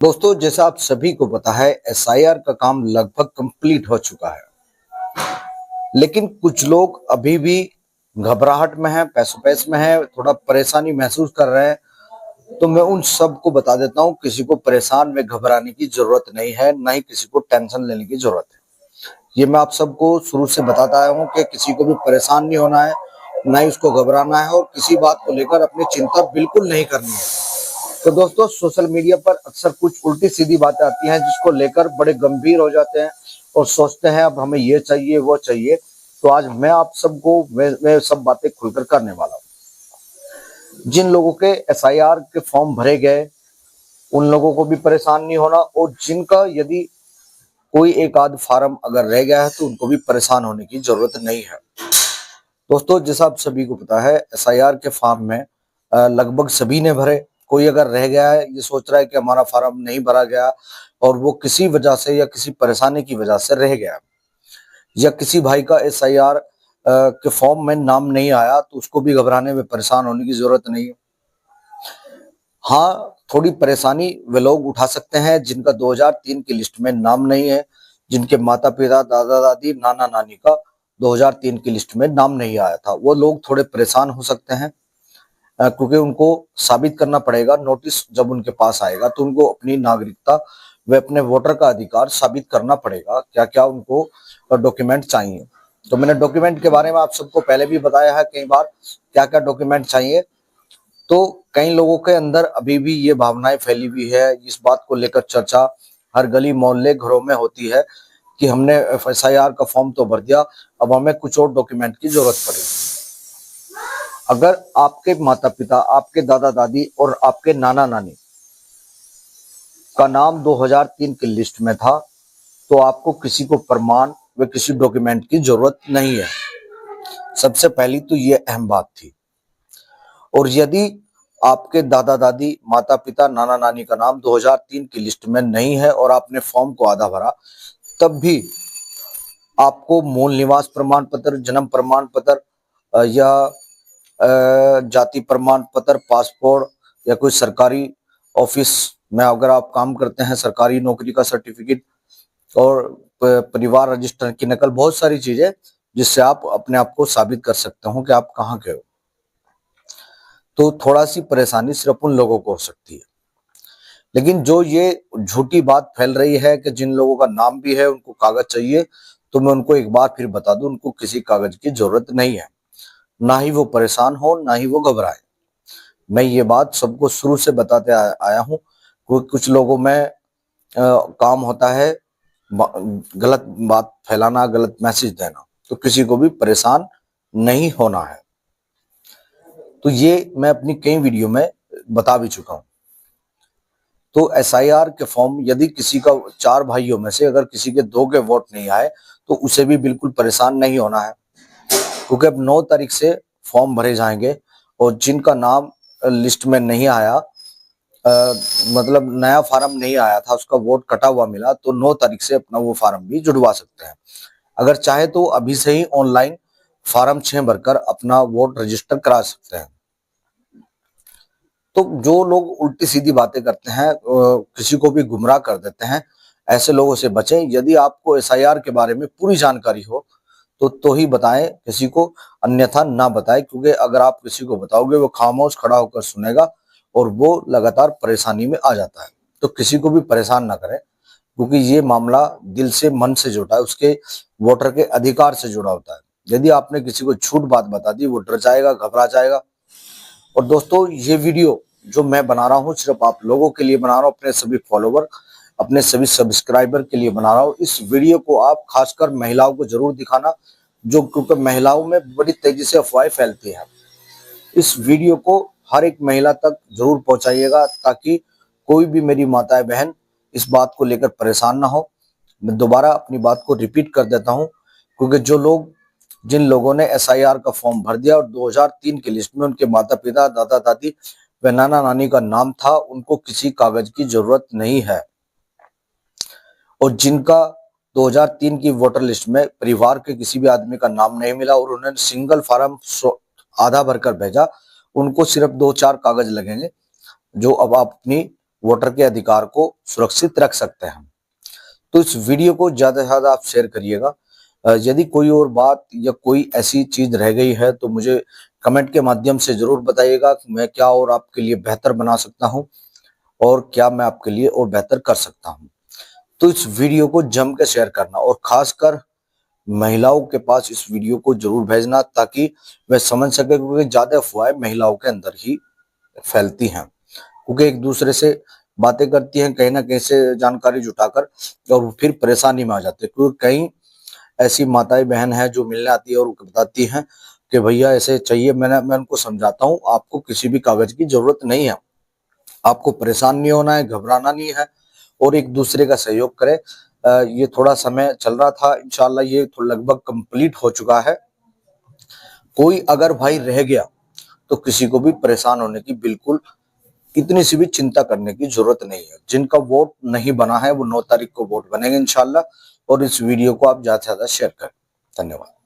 दोस्तों, जैसा आप सभी को पता है, एसआईआर का काम लगभग कंप्लीट हो चुका है। लेकिन कुछ लोग अभी भी घबराहट में हैं, पैसों-पैस में हैं, थोड़ा परेशानी महसूस कर रहे हैं। तो मैं उन सबको बता देता हूँ, किसी को परेशान व घबराने की ज़रूरत नहीं है, ना ही किसी को टेंशन लेने की ज़रूरत है। ये मैं आप सबको शुरू से बताता आया हूँ कि किसी को भी परेशान नहीं होना है, ना ही उसको घबराना है और किसी बात को लेकर अपनी चिंता बिल्कुल नहीं करनी है। तो दोस्तों, सोशल मीडिया पर अक्सर कुछ उल्टी-सीधी बातें आती हैं जिसको लेकर बड़े गंभीर हो जाते हैं और सोचते हैं अब हमें ये चाहिए, वो चाहिए। तो आज मैं आप सबको मैं सब बातें खुलकर करने वाला हूँ। जिन लोगों के एसआईआर के फॉर्म भरे गए, उन लोगों को भी परेशान नहीं होना और जिनका यदि कोई एक आध फार्म अगर रह गया है तो उनको भी परेशान होने की ज़रूरत नहीं है। दोस्तों, जैसा आप सभी को पता है, एसआईआर के फॉर्म में लगभग सभी ने भरे। कोई अगर रह गया है, ये सोच रहा है कि हमारा फॉर्म नहीं भरा गया और वो किसी वजह से या किसी परेशानी की वजह से रह गया, या किसी भाई का एसआईआर के फॉर्म में नाम नहीं आया, तो उसको भी घबराने में परेशान होने की जरूरत नहीं है। हाँ, थोड़ी परेशानी वे लोग उठा सकते हैं जिनका 2003 की लिस्ट में नाम नहीं है, जिनके माता-पिता, दादा-दादी, नाना-नानी का 2003 की लिस्ट में नाम नहीं आया था। वो लोग थोड़े परेशान हो सकते हैं, क्योंकि उनको साबित करना पड़ेगा। नोटिस जब उनके पास आएगा तो उनको अपनी नागरिकता व अपने वोटर का अधिकार साबित करना पड़ेगा। क्या-क्या उनको डॉक्यूमेंट चाहिए। तो मैंने डॉक्यूमेंट के बारे में आप सबको पहले भी बताया है कई बार, क्या-क्या डॉक्यूमेंट चाहिए। तो कई लोगों के अंदर अभी भी ये भावनाएं फैली हुई है, इस बात को लेकर चर्चा हर गली मोहल्ले घरों में होती है कि हमने एसआईआर का फॉर्म तो भर दिया, अब हमें कुछ और डॉक्यूमेंट की जरूरत पड़ेगी। अगर आपके माता-पिता, आपके दादा-दादी और आपके नाना-नानी का नाम 2003 की लिस्ट में था, तो आपको किसी को प्रमाण व किसी डॉक्यूमेंट की जरूरत नहीं है। सबसे पहली तो ये अहम बात थी। और यदि आपके दादा-दादी, माता-पिता, नाना-नानी का नाम 2003 की लिस्ट में नहीं है और आपने फॉर्म को आधा भरा, तब भी आपको मूल निवास प्रमाण पत्र, जन्म प्रमाण पत्र या जाति प्रमाण पत्र, पासपोर्ट या कोई सरकारी ऑफिस में अगर आप काम करते हैं, सरकारी नौकरी का सर्टिफिकेट और परिवार रजिस्टर की नकल, बहुत सारी चीजें जिससे आप अपने आप को साबित कर सकते हो कि आप कहाँ के हो। तो थोड़ा सी परेशानी सिर्फ उन लोगों को हो सकती है। लेकिन जो ये झूठी बात फैल रही है कि जिन लोगों का नाम भी है उनको कागज चाहिए, तो मैं उनको एक बार फिर बता दूं, उनको किसी कागज की जरूरत नहीं है। ना ही वो परेशान हो, ना ही वो घबराए। मैं ये बात सबको शुरू से बताते आया हूँ। कुछ लोगों में काम होता है गलत बात फैलाना, गलत मैसेज देना। तो किसी को भी परेशान नहीं होना है। तो ये मैं अपनी कई वीडियो में बता भी चुका हूँ। तो एसआईआर के फॉर्म यदि किसी का 4 भाइयों में से अगर किसी के 2 के वोट नहीं आए, तो उसे भी बिल्कुल परेशान नहीं होना है, क्योंकि अब 9 तारीख से फॉर्म भरे जाएंगे और जिनका नाम लिस्ट में नहीं आया, मतलब नया फार्म नहीं आया था, उसका वोट कटा हुआ मिला, तो 9 तारीख से अपना वो फार्म भी जुड़वा सकते हैं। अगर चाहे तो अभी से ही ऑनलाइन फार्म 6 भरकर अपना वोट रजिस्टर करा सकते हैं। तो जो लोग उल्टी सीधी बातें करते हैं, किसी को भी गुमराह कर देते हैं, ऐसे लोगों से बचें। यदि आपको एसआईआर के बारे में पूरी जानकारी हो तो ही बताएं किसी को, अन्यथा ना बताएं, क्योंकि अगर आप किसी को बताओगे वो खामोश खड़ा होकर सुनेगा और वो लगातार परेशानी में आ जाता है। तो किसी को भी परेशान ना करें, क्योंकि ये मामला दिल से, मन से जुड़ा है, उसके वोटर के अधिकार से जुड़ा होता है। यदि आपने किसी को झूठ बात बता दी, वो डर जाएगा, घबरा जाएगा। और दोस्तों, ये वीडियो जो मैं बना रहा हूँ सिर्फ आप लोगों के लिए बना रहा हूँ, अपने सभी फॉलोवर, अपने सभी सब्सक्राइबर के लिए बना रहा हूँ। इस वीडियो को आप खासकर महिलाओं को जरूर दिखाना, जो क्योंकि महिलाओं में बड़ी तेजी से अफवाहें फैलती हैं। इस वीडियो को हर एक महिला तक जरूर पहुंचाइएगा, ताकि कोई भी मेरी माताएं बहन इस बात को लेकर परेशान ना हो। मैं दोबारा अपनी बात को रिपीट कर देता हूं, क्योंकि जिन लोगों ने एसआईआर का फॉर्म भर दिया और 2003 की लिस्ट में उनके माता पिता, दादा दादी व नाना नानी का नाम था, उनको किसी कागज की जरूरत नहीं है। और जिनका 2003 की वोटर लिस्ट में परिवार के किसी भी आदमी का नाम नहीं मिला और उन्होंने सिंगल फार्म आधा भरकर भेजा, उनको सिर्फ 2-4 कागज लगेंगे, जो अब आप अपनी वोटर के अधिकार को सुरक्षित रख सकते हैं। तो इस वीडियो को ज्यादा से ज्यादा आप शेयर करिएगा। यदि कोई और बात या कोई ऐसी चीज रह गई है तो मुझे कमेंट के माध्यम से जरूर बताइएगा कि मैं क्या और आपके लिए बेहतर बना सकता हूं और क्या मैं आपके लिए और बेहतर कर सकता हूं। तो इस वीडियो को जम के शेयर करना और खासकर महिलाओं के पास इस वीडियो को जरूर भेजना ताकि वे समझ सके, क्योंकि ज्यादा अफवाहें महिलाओं के अंदर ही फैलती हैं, क्योंकि एक दूसरे से बातें करती हैं कहीं ना कहीं से जानकारी जुटाकर और फिर परेशानी में आ जाते हैं। क्योंकि कई ऐसी माताएं बहन है जो मिलने आती है और बताती हैं कि भैया ऐसे चाहिए। मैं उनको समझाता हूँ आपको किसी भी कागज की जरूरत नहीं है, आपको परेशान नहीं होना है, घबराना नहीं है और एक दूसरे का सहयोग करें। ये थोड़ा समय चल रहा था, इंशाल्लाह ये तो लगभग कंप्लीट हो चुका है। कोई अगर भाई रह गया तो किसी को भी परेशान होने की बिल्कुल इतनी सी भी चिंता करने की जरूरत नहीं है। जिनका वोट नहीं बना है वो 9 तारीख को वोट बनेंगे इंशाल्लाह। और इस वीडियो को आप ज्यादा से ज्यादा शेयर करें। धन्यवाद।